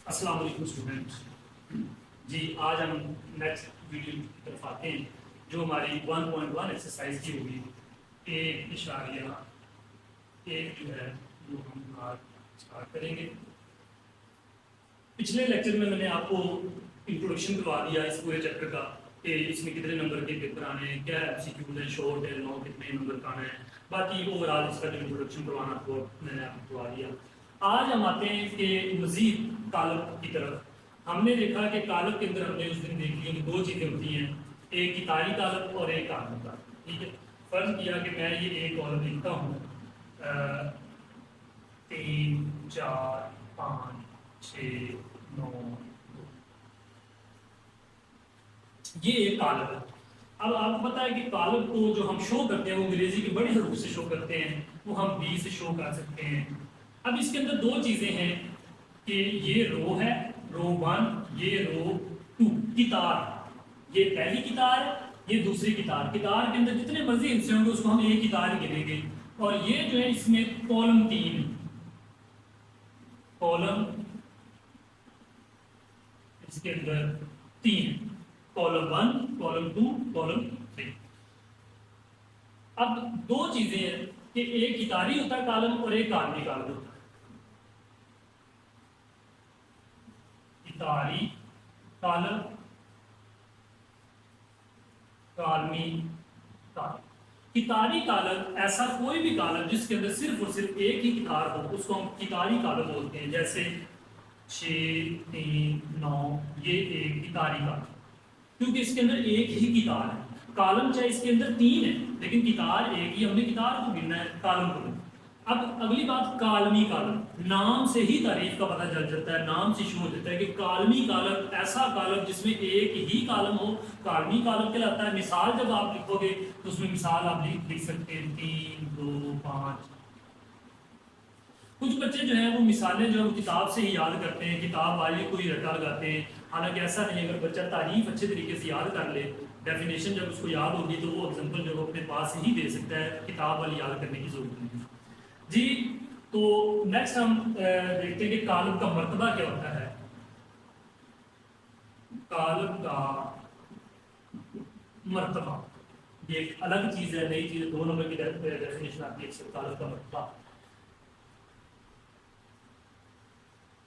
अस्सलाम वालेकुम स्टूडेंट जी। आज हम नेक्स्ट वीडियो की तरफ आते हैं जो हमारी 1.1 एक्सरसाइज की होगी। एक इशारिया एक जो है वो हम आज स्टार्ट करेंगे। पिछले लेक्चर में मैंने आपको इंट्रोडक्शन करवा दिया इस पूरे चैप्टर का कि इसमें कितने नंबर के पेपर आने हैं, क्या एमसीक्यू है, शॉर्ट है, लॉन्ग, कितने नंबर का आना है। बाकी ओवरऑल इसका जो इंट्रोडक्शन करवाना था वो मैंने आपको करवा दिया। आज हम आते हैं कि मजीद कालब की तरफ। हमने देखा कि कालब के अंदर हमने उस दिन देख लिया कि दो चीज़ें होती हैं, एक कितारी कालब और एक आलमी कालब। ठीक है, फर्ज किया कि मैं ये एक कॉलम लिखता हूँ 3 4 5 6 9, ये एक कालब है। अब आपको पता है कि कालब को जो हम शो करते हैं वो अंग्रेजी के बड़े हरूफ से शो करते हैं, वो हम बी से शो कर सकते हैं। अब इसके अंदर दो चीजें हैं कि ये रो है, रो 1, ये रो 2। कितार, ये पहली कितार है, ये दूसरी कितार। कितार के अंदर जितने मर्जी हिस्से होंगे उसको हम एक कितार ही गिनेंगे। और ये जो है इसमें कॉलम 3, कॉलम इसके अंदर 3, कॉलम 1, कॉलम 2, कॉलम 3। अब दो चीजें हैं कि एक कितारी होता है कॉलम और एक आलमी कॉलम होता है। कितारी कॉलम, कालमी कॉलम। कितारी कॉलम ऐसा कोई भी कॉलम जिसके अंदर सिर्फ और सिर्फ एक ही कितार हो उसको हम कितारी कॉलम बोलते हैं। जैसे 6 3 9, ये एक कितारी कॉलम, क्योंकि इसके अंदर एक ही कितार है। कॉलम चाहे इसके अंदर 3 है लेकिन कितार एक ही, हमने कितार को गिनना है, कॉलम को। अब अगली बात कालमी कॉलम, नाम से ही तारीफ का पता चल जाता है, नाम से शुरू हो जाता है कि कालमी कॉलम ऐसा कॉलम जिसमें एक ही कॉलम हो, कालमी कॉलम कहलाता है। मिसाल जब आप लिखोगे तो उसमें मिसाल आप लिख सकते हैं 3 2 5। कुछ बच्चे जो हैं वो मिसालें जो है वो किताब से ही याद करते हैं, किताब वाले को ही रटा लगाते हैं। हालांकि ऐसा नहीं, अगर बच्चा तारीफ अच्छे तरीके से याद कर ले, डेफिनेशन जब उसको याद होगी तो वो एग्जाम्पल जो अपने पास ही दे सकता है, किताब वाली याद करने की जरूरत नहीं है जी। तो नेक्स्ट हम देखते हैं कि कालम का मर्तबा क्या होता है। कालम का मर्तबा ये एक अलग चीज है, नई चीज, 2 नंबर की डेफिनेशन आती है कालम का मर्तबा।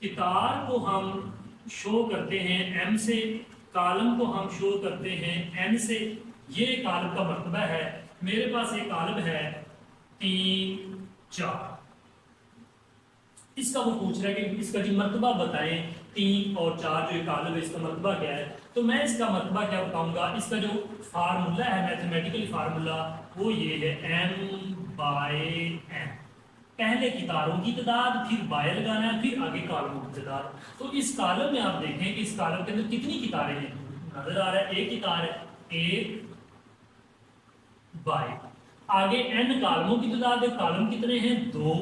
कितार को हम शो करते हैं m से, कॉलम को हम शो करते हैं n से। ये कॉलम का मर्तबा है। मेरे पास एक कॉलम है 3 4, इसका वो पूछ रहा है कि इसका जो मर्तबा बताएं। 3 और 4 जो कॉलम है इसका मर्तबा क्या है, तो मैं इसका मर्तबा क्या बताऊंगा। इसका जो फार्मूला है, मैथमेटिकल फार्मूला, वो ये है m/n। पहले कितारों की तादाद, फिर बाय लगाना है, फिर आगे कॉलमों की तादाद। तो इस कॉलम में आप देखें कि इस कॉलम के अंदर कितनी कितारें हैं, नजर आ रहा है एक कितार है, 1 बाय, आगे n कॉलमों की तादाद है, कॉलम कितने हैं 2,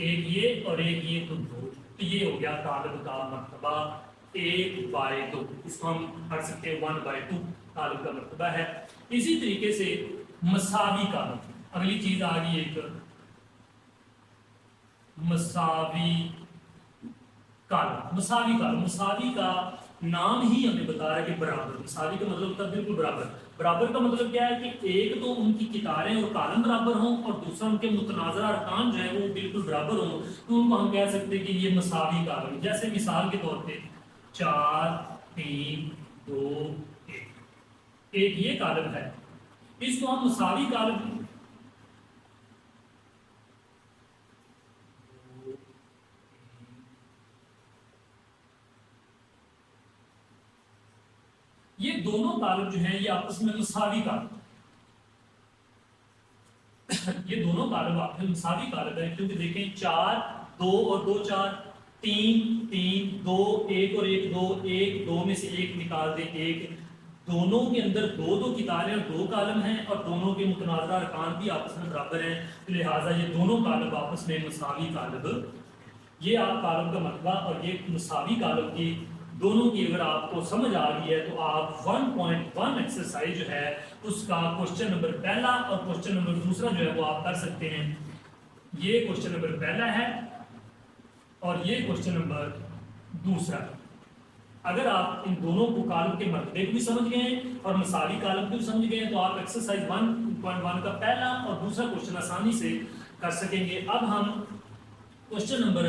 एक ये और एक ये, तो 2। तो ये हो गया कॉलम का मर्तबा 1/2। इसको हम पढ़ सकते हैं 1/2 कॉलम का मर्तबा है। इसी तरीके से मसावी कॉलम, अगली चीज आ गई एक मसावी कॉलम। मसावी कॉलम, मसावी का नाम ही हमें बता रहा है कि बराबर। मसावी का मतलब होता है बिल्कुल बराबर। बराबर का मतलब क्या है कि एक तो उनकी कितारें और कॉलम बराबर हों और दूसरा उनके मुतनाज़रा अरकान जो है वो बिल्कुल बराबर हों, तो उनको हम कह सकते हैं कि ये मसावी कॉलम। जैसे मिसाल के तौर पे 4 3 2 1, एक ये कॉलम है, इसको हम मसावी कॉलम, ये दोनों कॉलम जो हैं ये आपस में मसावी कॉलम, ये दोनों कॉलम आपस में मसावी कॉलम है। क्योंकि देखें 4 2 और 2 4, 3 3 2 1 और 1 2, 1 2 में से 1 निकाल दे 1। दोनों के अंदर 2 कितारें और 2 कॉलम हैं और दोनों के मुतनाज़रा अरकान भी आपस में बराबर हैं, तो लिहाजा ये दोनों कॉलम आपस में मसावी कॉलम। ये आप कॉलम का मर्तबा और ये मसावी कॉलम की दोनों की अगर आपको समझ आ गई है तो आप 1.1 एक्सरसाइज जो है उसका क्वेश्चन नंबर पहला और क्वेश्चन नंबर दूसरा जो है वो आप कर सकते हैं। ये क्वेश्चन नंबर पहला है और ये क्वेश्चन नंबर दूसरा। अगर आप इन दोनों को कॉलम के मर्तबे को भी समझ गए हैं और मसावी कॉलम को भी समझ गए हैं तो आप एक्सरसाइज 1.1 का पहला और दूसरा क्वेश्चन आसानी से कर सकेंगे। अब हम क्वेश्चन नंबर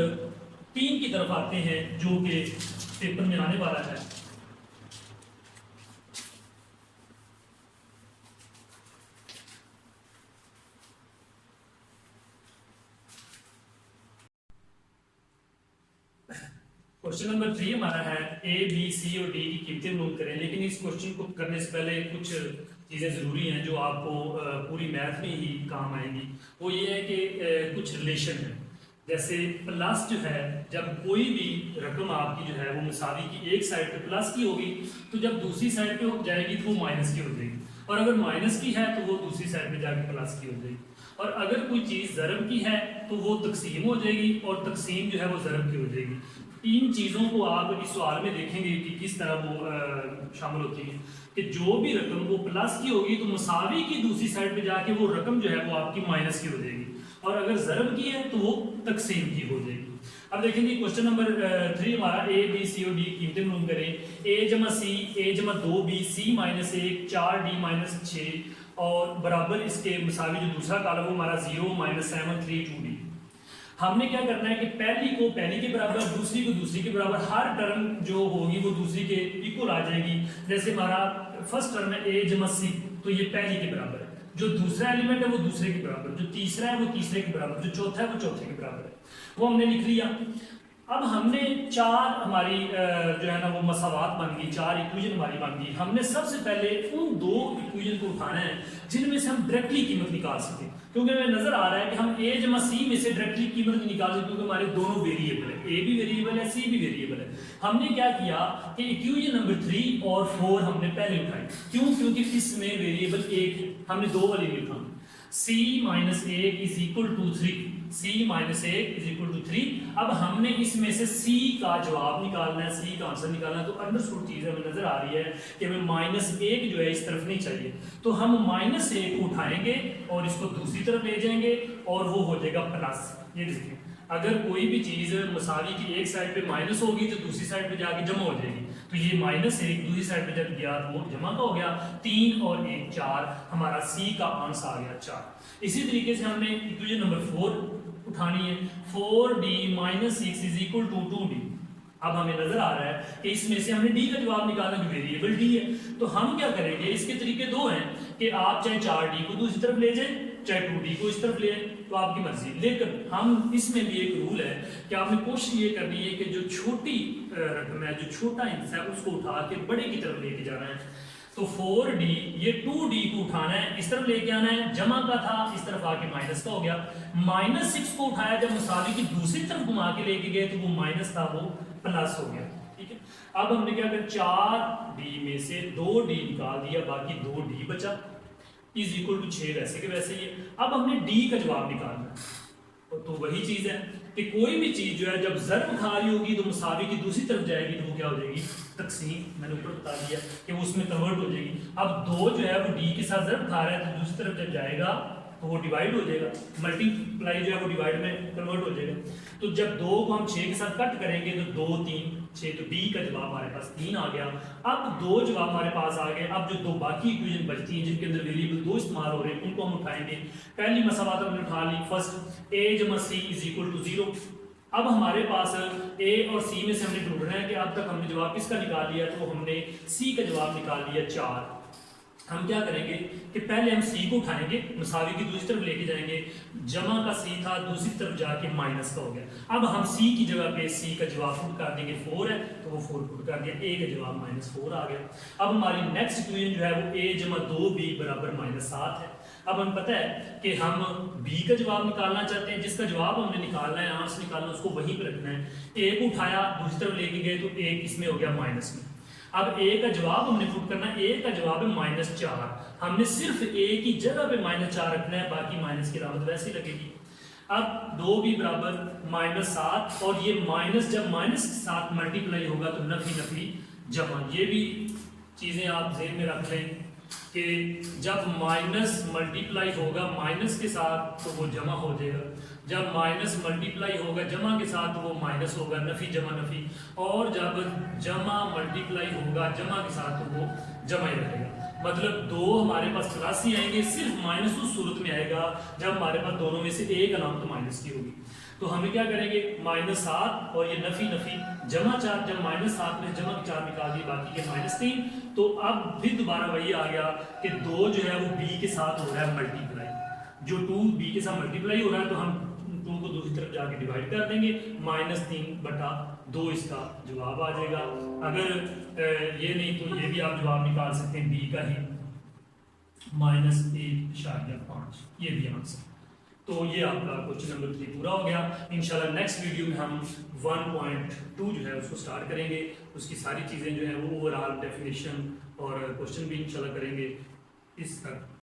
3 की तरफ आते हैं जो कि पेपर में आने वाला है। क्वेश्चन नंबर 3 हमारा है ए बी सी और डी की कीमतें नोट करें। लेकिन इस क्वेश्चन को करने से पहले कुछ चीज़ें ज़रूरी हैं जो आपको पूरी मैथ में ही काम आएंगी। वो ये है कि कुछ रिलेशन है, जैसे प्लस जो है, जब कोई भी रकम आपकी जो है वो मुसावी की एक साइड पे प्लस की होगी तो जब दूसरी साइड पे हो जाएगी तो वो माइनस की हो जाएगी, और अगर माइनस की है तो वो दूसरी साइड पे जाके प्लस की हो जाएगी। और अगर कोई चीज़ ज़रब की है तो वो तकसीम हो जाएगी और तकसीम जो है वो ज़रब की हो जाएगी। इन चीज़ों को आप इस सवाल में देखेंगे कि किस तरह वो शामिल होती है कि जो भी रकम वो प्लस की होगी तो मुसावी की दूसरी साइड पे जाके वो रकम जो है वो आपकी माइनस की हो जाएगी, और अगर ज़रब की है तो वो तकसीम की हो जाएगी। अब देखेंगे क्वेश्चन नंबर 3 हमारा ए बी सी और डी कीमतें मालूम करें। ए जमा सी, ए जमा 2b, सी माइनस 1, 4d माइनस 6 और बराबर इसके मुसावी जो दूसरा कॉलम वो हमारा 0 माइनस 7 3 2d। हमने क्या करना है कि पहली को पहली के बराबर, दूसरी को दूसरी के बराबर, हर टर्म जो होगी वो दूसरी के इक्वल आ जाएगी। जैसे हमारा फर्स्ट टर्म है ए जमा सी, तो ये पहली के बराबर है, जो दूसरा एलिमेंट है वो दूसरे के बराबर, जो तीसरा है वो तीसरे के बराबर, जो चौथा है वो चौथे के बराबर है, वो हमने लिख लिया। अब हमने चार हमारी जो है ना वो मसावात बन गई, चार इक्वेशन हमारी बन गई। हमने सबसे पहले उन दो इक्वेशन को उठाना है जिनमें से हम डायरेक्टली कीमत निकाल सकें, क्योंकि हमें नजर आ रहा है कि हम ए जमा सी में से डायरेक्टली कीमत नहीं निकाल सकते, क्योंकि हमारे दोनों वेरिएबल है, ए भी वेरिएबल है, सी भी वेरिएबल है। हमने क्या किया कि इक्वेशन नंबर 3 और 4 हमने पहले उठाई। क्यों? क्योंकि इसमें वेरिएबल एक है, हमने दो वाली लिखा, c minus 1 is equal to 3, c minus 1 is equal to 3। अब हमने इसमें से c का जवाब निकालना है, c का आंसर निकालना है। तो अंडरस्टूड चीज हमें नजर आ रही है कि हमें -1 जो है इस तरफ नहीं चाहिए, तो हम -1 को उठाएंगे और इसको दूसरी तरफ ले जाएंगे और वो हो जाएगा प्लस। ये देखिए, अगर कोई भी चीज मसावी की एक साइड पे माइनस होगी तो दूसरी साइड पे जाके जमा हो जाएगी, तो ये -1 दूसरी साइड पे जब गया तो वो जमा का हो गया, 3 और 1 4, हमारा सी का आंसर आ गया 4। इसी तरीके से हमने इक्वेशन नंबर 4 उठानी है, 4d minus 6 is equal to 2d। अब हमें नजर आ रहा है कि इसमें से हमने डी का जवाब निकालना, जो वेरिएबल डी है। तो हम क्या करेंगे, इसके तरीके दो हैं कि आप चाहे 4d को दूसरी तरफ ले जाएं, चाहे 2d को इस तरफ ले जाएं, तो आपकी मर्जी। लेकिन हम इसमें भी एक रूल है कि आपने कोशिश ये करनी है कि जो छोटी रकम है, जो छोटा हिस्सा है, उसको उठा के बड़े की तरफ लेके जाना है। तो 4d, ये 2d को उठाना है, इस तरफ लेके आना है, जमा का था इस तरफ आके माइनस का हो गया। -6 को उठाया, जब मुसावी की दूसरी तरफ घुमा के लेके गए तो वो माइनस था वो प्लस हो गया। ठीक है, अब हमने क्या किया, 4d में से 2d निकाल दिया, बाकी 2d बचा, इज इक्वल टू 6 वैसे के वैसे ही है। अब हमने d का जवाब निकालना है, तो वही चीज है कि कोई भी चीज जो है जब ज़र्ब खा रही होगी तो मुसावी की दूसरी तरफ जाएगी तो वो क्या हो जाएगी, तकसीम। मैंने ऊपर बता दिया कि वो उसमें कन्वर्ट हो जाएगी। अब 2 जो है वो d के साथ ज़र्ब खा रहा है तो दूसरी तरफ जब जाएगा तो वो डिवाइड हो जाएगा, मल्टीप्लाई जो है वो डिवाइड में कन्वर्ट हो जाएगा। तो जब 2 को हम 6 के साथ कट करेंगे तो 2 3 6, तो d का जवाब हमारे पास 3 आ गया। अब 2 जवाब हमारे पास आ गए। अब जो दो बाकी इक्वेशन बचती हैं जिनके अंदर वेरिएबल 2 इस्तेमाल हो रहे हैं उनको हम उठाएंगे। पहली मसावात हमने उठा ली, फर्स्ट a जमा c इज इक्वल टू 0। अब हमारे पास a और c में से हमने ढूंढना है कि अब तक हमने जवाब किसका निकाल लिया, तो हमने c का जवाब निकाल लिया 4। हम क्या करेंगे कि पहले हम c को उठाएंगे, मुसावी की दूसरी तरफ लेके जाएंगे, जमा का c था दूसरी तरफ जाके माइनस का हो गया। अब हम c की जगह पे c का जवाब पुट कर देंगे, 4 है तो वो 4 पुट कर दिया, a का जवाब -4 आ गया। अब हमारी नेक्स्ट इक्वेशन जो है वो a जमा 2b बराबर -7 है। अब हमें पता है कि हम b का जवाब निकालना चाहते हैं, जिसका जवाब हमने निकालना है, आंसर निकालना है, उसको वहीं पर रखना है। a को उठाया दूसरी तरफ लेके गए तो a किसमें हो गया, माइनस में। अब a का जवाब हमने पुट करना है, a का जवाब है -4। हमने सिर्फ a की जगह पे -4 रखना है, बाकी माइनस की अलामत वैसे लगेगी। अब 2b बराबर -7, और ये माइनस जब माइनस के साथ मल्टीप्लाई होगा तो नफी नफी जमा, ये भी चीजें आप ज़हन में रख लें। कि जब माइनस मल्टीप्लाई होगा माइनस के साथ तो वो जमा हो जाएगा, जब माइनस मल्टीप्लाई होगा जमा के साथ तो वो माइनस होगा, नफ़ी जमा नफ़ी, और जब जमा मल्टीप्लाई होगा जमा के साथ तो वो जमा ही रहेगा। मतलब दो हमारे पास प्लस आएंगे, सिर्फ माइनस उस सूरत में आएगा जब हमारे पास दोनों में से एक अलामत माइनस की होगी। तो हमें क्या करेंगे, -7 और ये नफ़ी नफ़ी जमा 4, जब -7 में जमा 4 निकाल दिए बाकी के -3, तो अब फिर दोबारा वही आ गया कि 2 जो है वो b के साथ हो रहा है मल्टीप्लाई, जो 2 b के साथ मल्टीप्लाई हो रहा है तो हम 2 को दूसरी तरफ जाके डिवाइड कर देंगे, -3/2 इसका जवाब आ जाएगा। अगर ये नहीं तो ये भी आप जवाब निकाल सकते हैं b का ही -1.5, ये भी आंसर। तो ये आपका क्वेश्चन नंबर 3 पूरा हो गया। इंशाल्लाह नेक्स्ट वीडियो में हम 1.2 जो है उसको स्टार्ट करेंगे, उसकी सारी चीज़ें जो है वो ओवरऑल डेफिनेशन और क्वेश्चन भी इंशाल्लाह करेंगे। इस तक